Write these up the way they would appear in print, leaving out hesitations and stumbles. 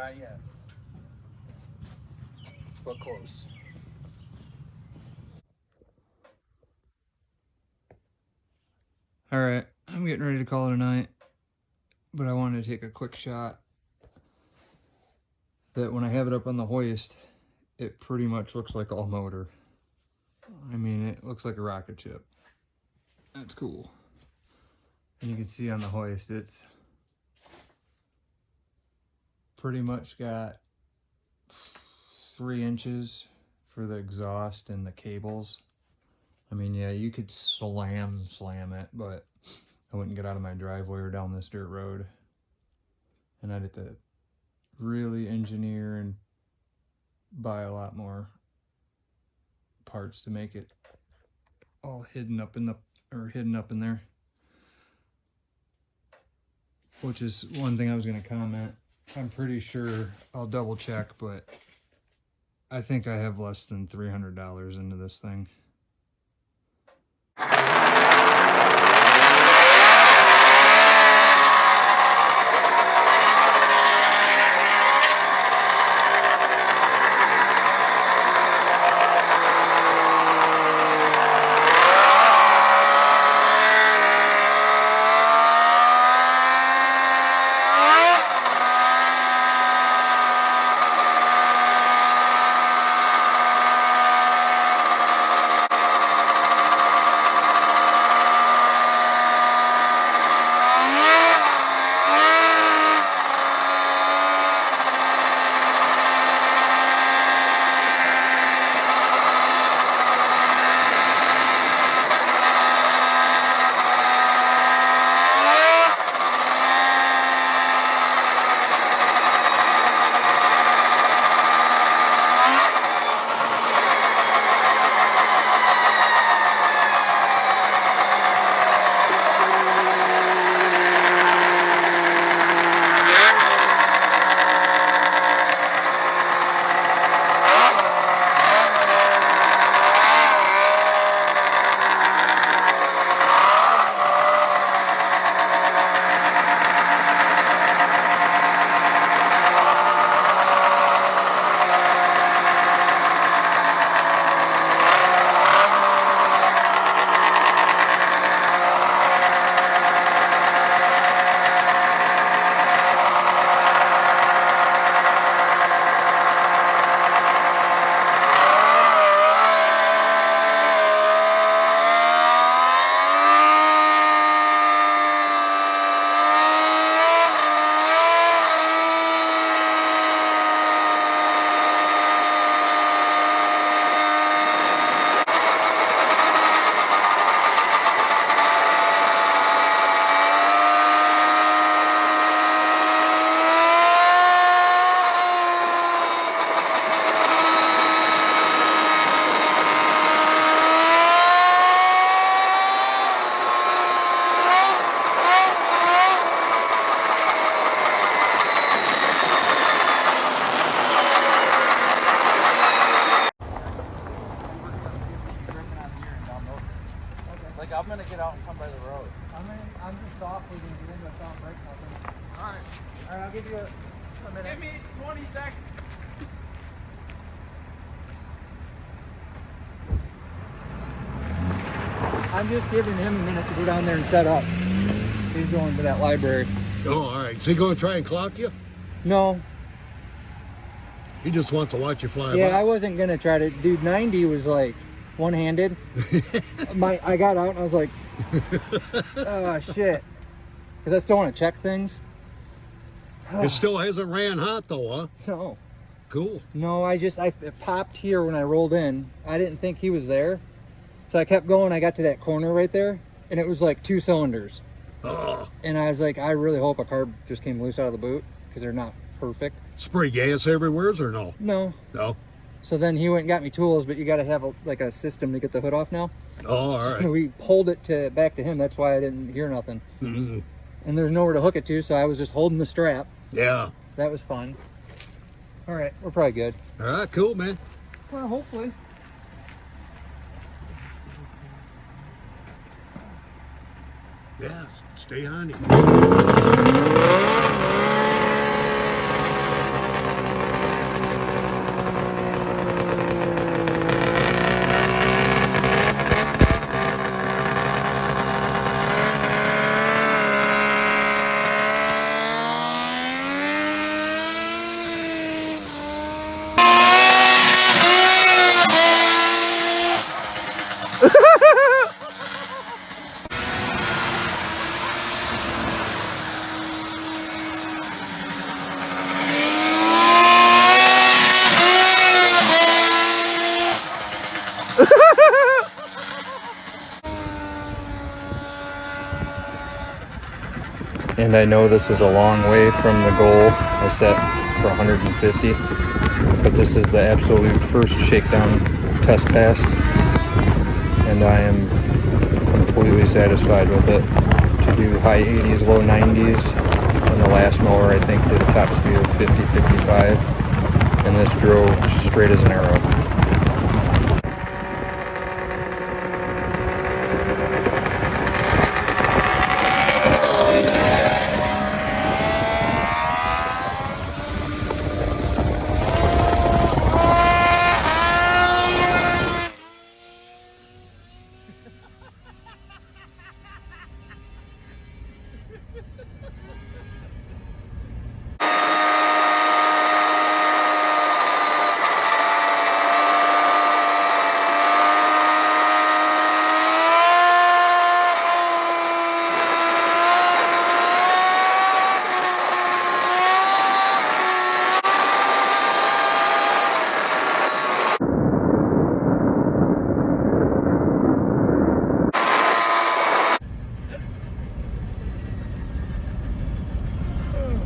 not yet. But close. All right, I'm getting ready to call it a night, but I wanted to take a quick shot that when I have it up on the hoist, it pretty much looks like all motor. I mean, it looks like a rocket ship. That's cool. And you can see on the hoist, it's pretty much got 3 inches for the exhaust and the cables. I mean, yeah, you could slam it, but I wouldn't get out of my driveway or down this dirt road. And I'd have to really engineer and buy a lot more parts to make it all hidden up in there. Which is one thing I was going to comment. I'm pretty sure, I'll double check, but I think I have less than $300 into this thing. I'm gonna get out and come by the road. I'm just off. We can get into a sound break nothing. All right, I'll give you a minute. Give me 20 seconds. I'm just giving him a minute to go down there and set up. He's going to that library. Oh, all right. Is he going to try and clock you? No. He just wants to watch you fly Yeah, by. I wasn't gonna try to. Dude, 90 was like one-handed. I got out and I was like, oh shit, because I still want to check things. It still hasn't ran hot though, huh? No. Cool. No, it popped here when I rolled in. I didn't think he was there, so I kept going. I got to that corner right there, and it was like 2 cylinders. Oh. And I was like, I really hope a carb just came loose out of the boot because they're not perfect. Spray gas everywhere or no? No. No. So then he went and got me tools, but you got to have a system to get the hood off now. Oh, all right. So we pulled it back to him. That's why I didn't hear nothing. Mm-hmm. And there's nowhere to hook it to, so I was just holding the strap. Yeah. That was fun. All right, we're probably good. All right, cool, man. Well, hopefully. Yeah, stay on him. And I know this is a long way from the goal I set for 150, but this is the absolute first shakedown test pass, and I am completely satisfied with it. To do high 80s, low 90s, and the last mower I think did a top speed of 50, 55, and this drove straight as an arrow.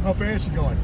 How fast you going?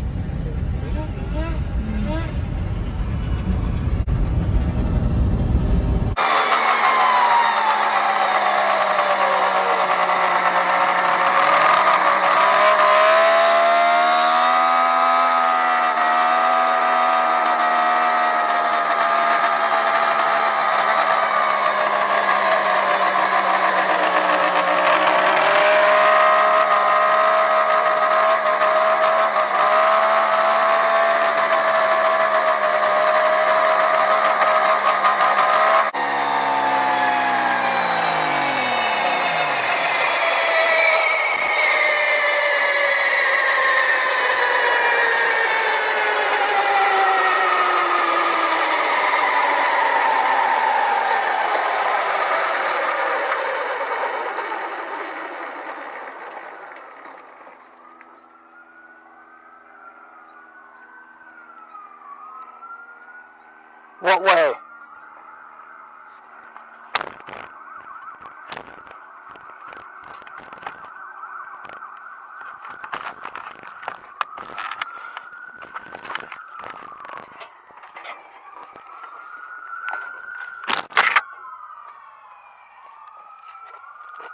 What way?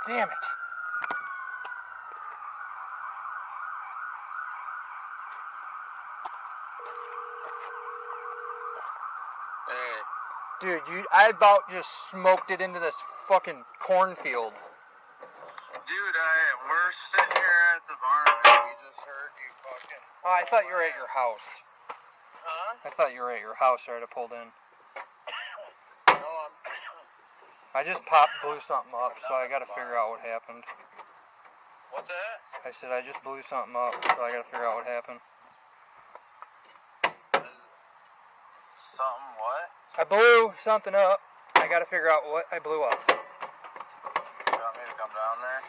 Damn it. Dude, I about just smoked it into this fucking cornfield. Dude, we're sitting here at the barn and we just heard you fucking... Oh, I thought you were at your house. Huh? I thought you were at your house right? I pulled in. No, I just blew something up, so I gotta figure out what happened. What's that? I said I just blew something up, so I gotta figure out what happened. Something what? I blew something up. I gotta figure out what I blew up. You want me to come down there?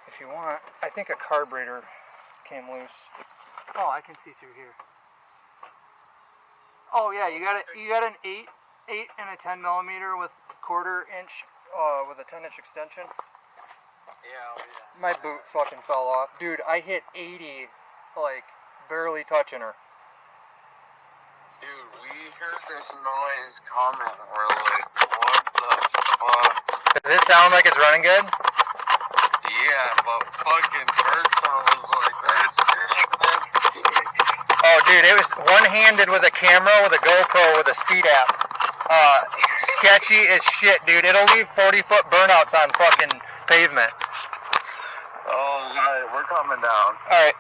If you want. I think a carburetor came loose. Oh, I can see through here. Oh yeah, you got an 8 and a 10 millimeter with quarter-inch with a 10-inch extension. Yeah, I'll be down. My boot fucking fell off, dude. I hit 80, like barely touching her. Dude, we heard this noise coming. We're like, what the fuck? Does it sound like it's running good? Yeah, but fucking first I was like, that's it. Oh, dude, it was one-handed with a camera, with a GoPro, with a speed app. Sketchy as shit, dude. It'll leave 40-foot burnouts on fucking pavement. Oh, alright, we're coming down. Alright.